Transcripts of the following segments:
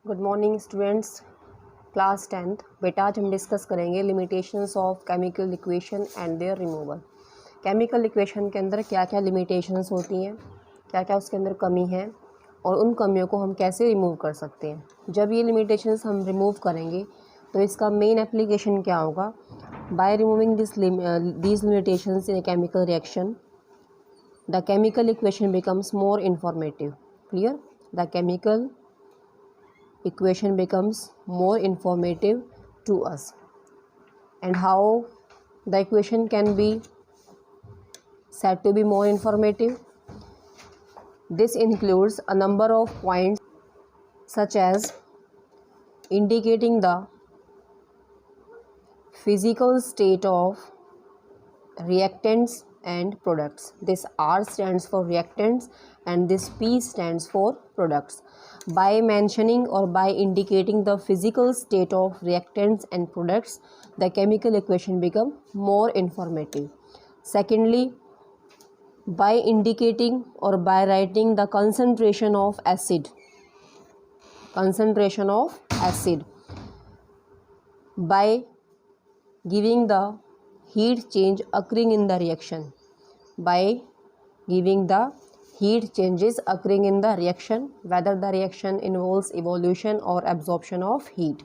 Good morning students, class 10th। बेटा आज हम डिस्कस करेंगे limitations of chemical equation and their removal. Chemical equation के अंदर क्या क्या लिमिटेशंस होती हैं, क्या क्या उसके अंदर कमी है और उन कमियों को हम कैसे रिमूव कर सकते हैं। जब ये लिमिटेशंस हम रिमूव करेंगे तो इसका मेन एप्लीकेशन क्या होगा। By removing these limitations in a chemical reaction, the chemical equation becomes more informative. Clear? The chemical equation becomes more informative to us. And how the equation can be said to be more informative? This includes a number of points such as indicating the physical state of reactants and products. This R stands for reactants and this P stands for products. By mentioning or by indicating the physical state of reactants and products, the chemical equation become more informative. Secondly, by indicating or by writing the concentration of acid, by giving the heat change occurring in the reaction, whether the reaction involves evolution or absorption of heat.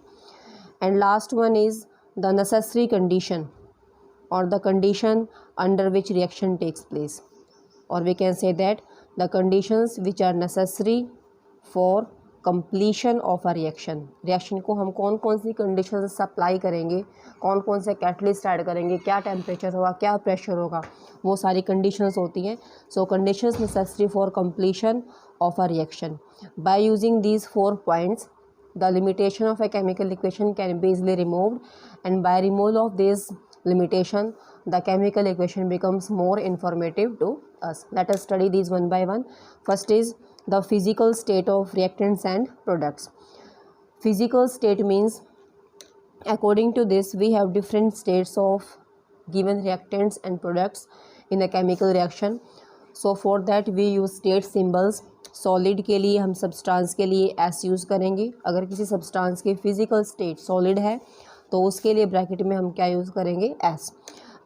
And last one is the necessary condition or the condition under which reaction takes place, or we can say that the conditions which are necessary for completion of a reaction को हम कौन कौन सी condition supply करेंगे, कौन कौन से catalyst add करेंगे, क्या टेम्परेचर होगा, क्या प्रेशर होगा, वो सारी कंडीशंस होती हैं. So conditions necessary for completion of a reaction. By using these 4 points, the limitation of a chemical equation can be easily removed, and by removal of this limitation, the chemical equation becomes more informative to us. Let us study these one by one. First is the physical state of reactants and products. Physical state means, according to this, we have different states of given reactants and products in a chemical reaction. So for that we use state symbols. Solid के लिए हम substance के लिए S use करेंगे. अगर किसी substance की physical state solid है तो उसके लिए ब्रैकेट में हम क्या यूज़ करेंगे, एस.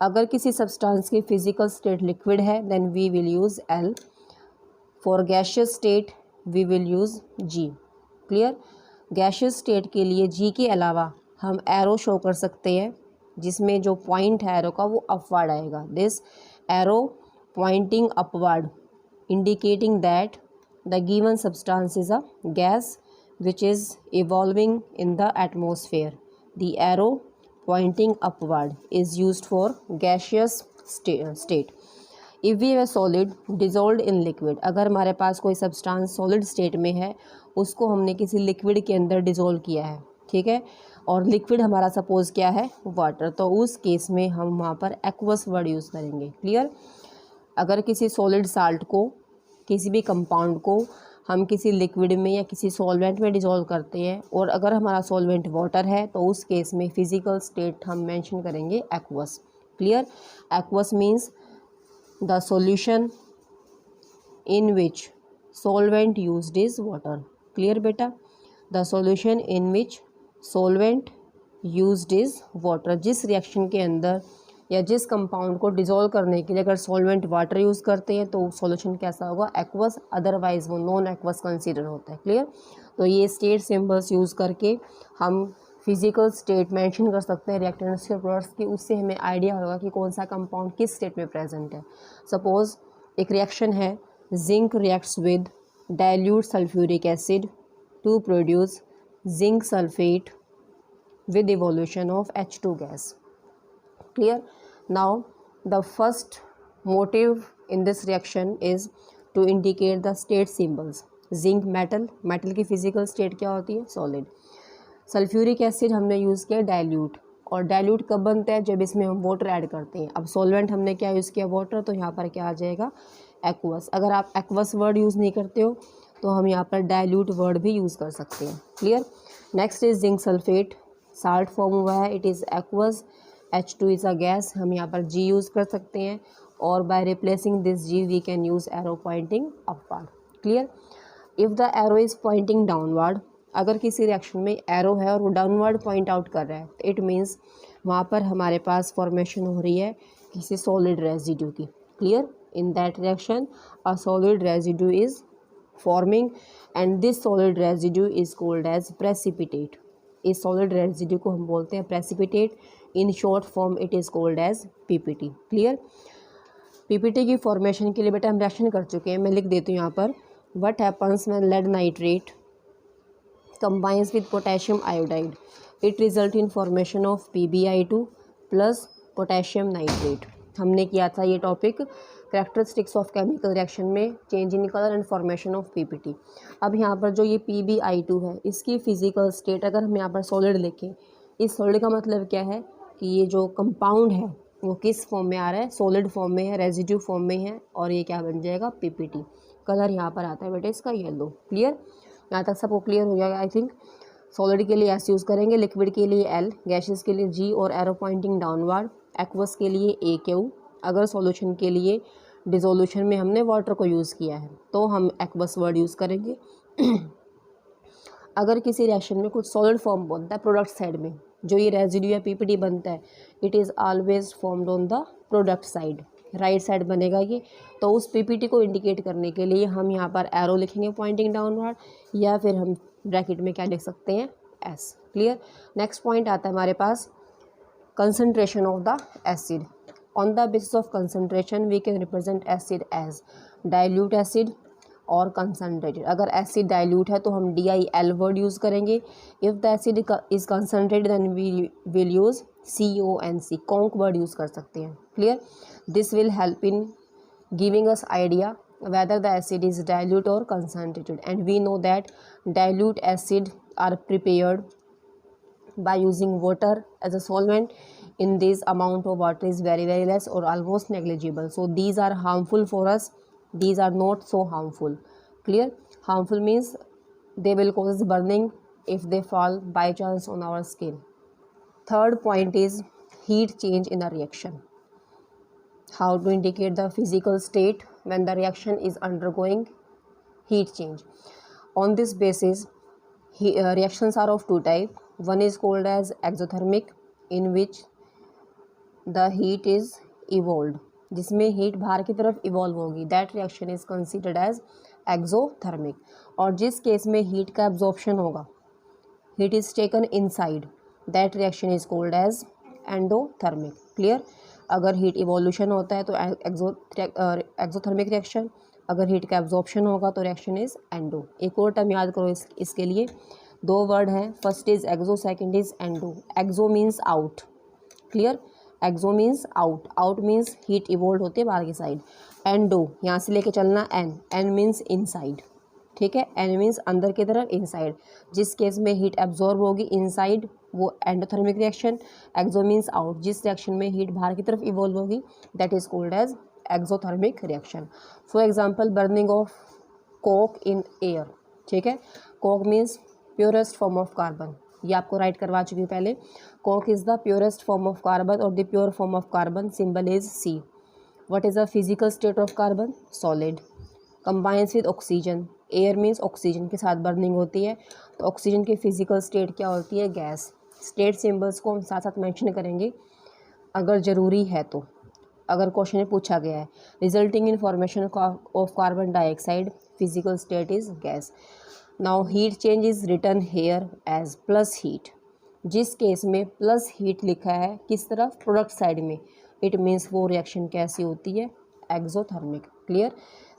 अगर किसी सब्सटेंस की फिजिकल स्टेट लिक्विड है then we will use L. For gaseous state we will use G. Clear? Gaseous state के लिए जी के अलावा हम एरो शो कर सकते हैं जिसमें जो पॉइंट है एरो का वो अपवर्ड आएगा. This arrow pointing upward indicating that the given substance is a gas which is evolving in the atmosphere. The arrow pointing upward is used for gaseous state. If we have a solid dissolved in liquid, अगर हमारे पास कोई substance solid state में है उसको हमने किसी liquid के अंदर डिज़ोल्व किया है, ठीक है, और लिक्विड हमारा सपोज क्या है, वाटर, तो उस केस में हम वहाँ पर एक्वस वर्ड यूज़ करेंगे. क्लियर? अगर किसी सॉलिड साल्ट को, किसी भी कंपाउंड को हम किसी लिक्विड में या किसी सॉल्वेंट में डिज़ोल्व करते हैं और अगर हमारा सॉल्वेंट वाटर है तो उस केस में फिजिकल स्टेट हम मेंशन करेंगे aqueous. Clear? Aqueous means the solution in which solvent used is water. Clear बेटा? The solution in which solvent used is water. जिस रिएक्शन के अंदर या जिस कंपाउंड को डिज़ोल्व करने के लिए अगर सॉल्वेंट वाटर यूज़ करते हैं तो सॉल्यूशन कैसा होगा, एक्वस. अदरवाइज वो नॉन एक्वस कंसीडर होता है. क्लियर? तो ये स्टेट सिंबल्स यूज़ करके हम फिजिकल स्टेट मेंशन कर सकते हैं रिएक्टेंट्स के प्रोडक्ट्स की. उससे हमें आइडिया होगा कि कौन सा कंपाउंड किस स्टेट में प्रेजेंट है. सपोज एक रिएक्शन है, zinc reacts with dilute sulphuric acid to produce zinc sulphate with evolution of H2 gas. Clear? Now the first motive in this reaction is to indicate the state symbols. Zinc metal, metal की physical state क्या होती है, solid. Sulphuric acid हमने use किया dilute, और dilute कब बनता है, जब इसमें हम वाटर ऐड करते हैं. अब सॉल्वेंट हमने क्या यूज़ किया, वाटर, तो यहाँ पर क्या आ जाएगा, एक्वस. अगर आप एक्वस वर्ड यूज़ नहीं करते हो तो हम यहाँ पर डाइल्यूट वर्ड भी यूज़ कर सकते हैं. Clear? Next is zinc sulphate, salt form हुआ है, it is aqueous. H2 is a gas, हम यहाँ पर G यूज़ कर सकते हैं, और by replacing this G we can use arrow pointing upward. Clear? If the arrow is pointing downward, अगर किसी रिएक्शन में एरो है और वो डाउनवर्ड पॉइंट आउट कर रहा है, इट मीन्स वहाँ पर हमारे पास फॉर्मेशन हो रही है किसी सॉलिड रेजिड्यू की। Clear? In that reaction a solid residue is forming and this solid residue is called as precipitate. इस सॉलिड रेजिड्यू को हम बोलते हैं precipitate. In short form it is called as PPT. Clear? PPT की formation के लिए बेटा हम रिएक्शन कर चुके हैं, मैं लिख देती हूँ यहाँ पर। What happens when lead nitrate combines with potassium iodide, it result in formation of PbI2 plus potassium nitrate। हमने किया था ये topic characteristics of chemical reaction में, change in colour and formation of PPT. अब यहाँ पर जो ये PbI2 है, इसकी फिजिकल स्टेट अगर हम यहाँ पर सॉलिड लिखें, इस सॉलिड का मतलब क्या है कि ये जो कंपाउंड है वो किस फॉर्म में आ रहा है, सॉलिड फॉर्म में है, रेजिड्यू फॉर्म में है, और ये क्या बन जाएगा, पीपीटी। कलर यहाँ पर आता है बेटा इसका येलो। क्लियर? यहाँ तक सबको क्लियर हो जाएगा आई थिंक। सॉलिड के लिए एस यूज़ करेंगे, लिक्विड के लिए एल, गैसेस के लिए जी और एरो पॉइंटिंग डाउनवर्ड, एक्वस के लिए ए क्यू। अगर सॉल्यूशन के लिए डिसोल्यूशन में हमने वाटर को यूज़ किया है तो हम एक्वस वर्ड यूज़ करेंगे। अगर किसी रिएक्शन में कुछ सॉलिड फॉर्म बनता है प्रोडक्ट साइड में, जो ये रेजिड्यू या पीपीटी बनता है, it is always formed on the product side, right side बनेगा ये। तो उस पीपीटी को इंडिकेट करने के लिए हम यहाँ पर एरो लिखेंगे पॉइंटिंग डाउनवर्ड, या फिर हम ब्रैकेट में क्या लिख सकते हैं, एस। क्लियर? नेक्स्ट पॉइंट आता है हमारे पास concentration of the acid. On the basis of concentration we can represent acid as dilute acid और कंसनट्रेटेड। अगर एसिड डाइल्यूट है तो हम DIL वर्ड यूज़ करेंगे। If the acid is concentrated then we will use CONC, conc word use कर सकते हैं। Clear? This will help in giving us idea whether the acid is dilute or concentrated, and we know that dilute acid are prepared by using water as a solvent. In this amount of water is very less or almost negligible, so these are harmful for us, these are not so harmful. Clear? Harmful means they will cause burning if they fall by chance on our skin. Third point is heat change in a reaction. How to indicate the physical state when the reaction is undergoing heat change? On this basis, reactions are of two types. One is called as exothermic, in which the heat is evolved, जिसमें heat बाहर की तरफ evolve होगी, that reaction is considered as exothermic. और जिस case में heat का absorption होगा, heat is taken inside, that reaction is called as endothermic. Clear? अगर हीट इवोल्यूशन होता है तो एक्सोथर्मिक रिएक्शन, अगर हीट का एब्जॉर्प्शन होगा तो रिएक्शन इज एंडो। एक और टर्म याद करो इसके लिए, दो वर्ड हैं, first is exo, second is endo. Exo means out. Clear? Exo means out, out means heat evolve होते हैं बाहर की साइड। एंडो यहाँ से लेके चलना एन, एन मीन्स इनसाइड। ठीक है? एन मीन्स अंदर की तरफ, इनसाइड। जिस केस में हीट एब्जॉर्ब होगी इनसाइड वो endothermic reaction, exo means out. जिस रिएक्शन में हीट बाहर की तरफ इवॉल्व होगी that is called as exothermic reaction. For example burning of coke in air. ठीक है? Coke means purest form of carbon, ये आपको राइट करवा चुकी हूँ पहले। Coke is the purest form of carbon और the pure form of carbon symbol is C. What is the physical state of carbon? Solid. Combines with oxygen, air means oxygen के साथ burning होती है, तो ऑक्सीजन की physical state क्या होती है? गैस। स्टेट सिंबल्स को हम साथ साथ मेंशन करेंगे अगर ज़रूरी है तो, अगर क्वेश्चन में पूछा गया है। Resulting in formation of carbon dioxide, physical state is gas. Now heat change is written here as plus heat. जिस केस में प्लस हीट लिखा है किस तरफ? प्रोडक्ट साइड में, इट मीन्स वो रिएक्शन कैसी होती है? Exothermic. Clear?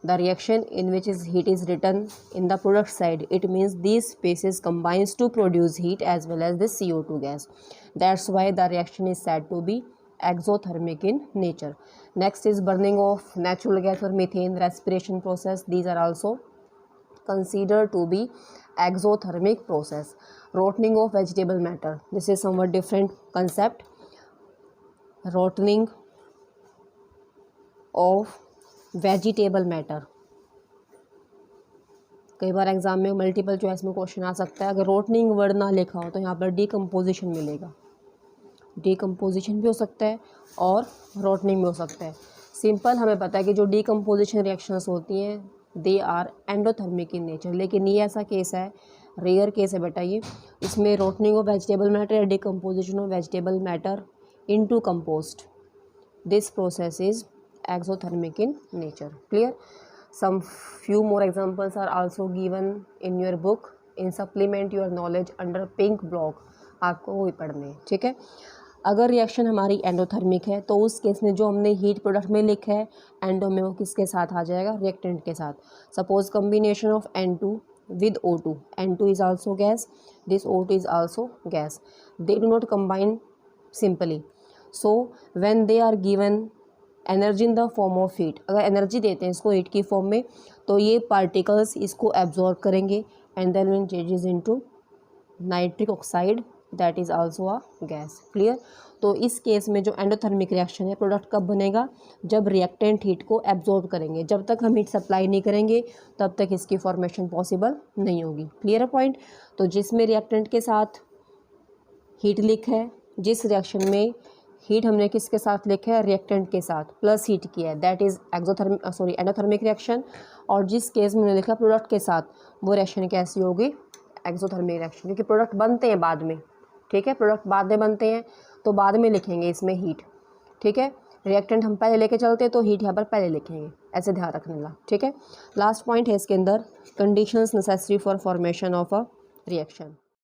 The reaction in which is heat is written in the product side, it means these spaces combines to produce heat as well as the CO2 gas. That's why the reaction is said to be exothermic in nature. Next is burning of natural gas or methane, respiration process. These are also considered to be exothermic process. Rotting of vegetable matter. This is somewhat different concept. Rotting of vegetable matter, कई बार exam में multiple choice में question आ सकता है। अगर रोटनिंग word ना लिखा हो तो यहाँ पर डीकम्पोजिशन मिलेगा, डीकम्पोजिशन भी हो सकता है और रोटनिंग भी हो सकता है। सिंपल हमें पता है कि जो डीकम्पोजिशन रिएक्शंस होती हैं they are endothermic in nature, लेकिन ये ऐसा केस है रेयर केस है बेटा ये। इसमें रोटनिंग ऑफ वेजिटेबल मैटर या decomposition of vegetable matter into compost, this process is exothermic in nature. Clear? Some few more examples are also given in your book in supplement your knowledge under pink block, आपको वो भी पढ़ने हैं, ठीक है। अगर reaction हमारी endothermic है तो उस केस में जो हमने हीट प्रोडक्ट में लिखा है एंडो में, वो किसके साथ आ जाएगा? रिएक्टेंट के साथ। Suppose combination of N2 with O2, N2 is also gas, this O2 is also gas, they do not combine simply, so when they are given energy in the form of heat, अगर energy देते हैं इसको heat की form में तो ये particles इसको absorb करेंगे and then when changes into nitric oxide that is also a gas. Clear? तो इस केस में जो एंडोथर्मिक रिएक्शन है, प्रोडक्ट कब बनेगा? जब रिएक्टेंट हीट को एब्जॉर्ब करेंगे। जब तक हम हीट सप्लाई नहीं करेंगे तब तक इसकी फॉर्मेशन पॉसिबल नहीं होगी। क्लियर है पॉइंट? तो जिसमें रिएक्टेंट के साथ हीट लिखा है, जिस रिएक्शन में हीट हमने किसके साथ लिखा है? रिएक्टेंट के साथ प्लस हीट किया है, दैट इज़ एंडोथर्मिक रिएक्शन। और जिस केस में हमने लिखा प्रोडक्ट के साथ, वो रिएक्शन कैसी होगी? एक्सोथर्मिक रिएक्शन, क्योंकि प्रोडक्ट बनते हैं बाद में, ठीक है। प्रोडक्ट बाद में बनते हैं तो बाद में लिखेंगे इसमें हीट, ठीक है। रिएक्टेंट हम पहले लेके चलते हैं तो हीट यहाँ पर पहले लिखेंगे, ऐसे ध्यान रखने ला, ठीक है। लास्ट पॉइंट है इसके अंदर, conditions necessary for formation of a reaction.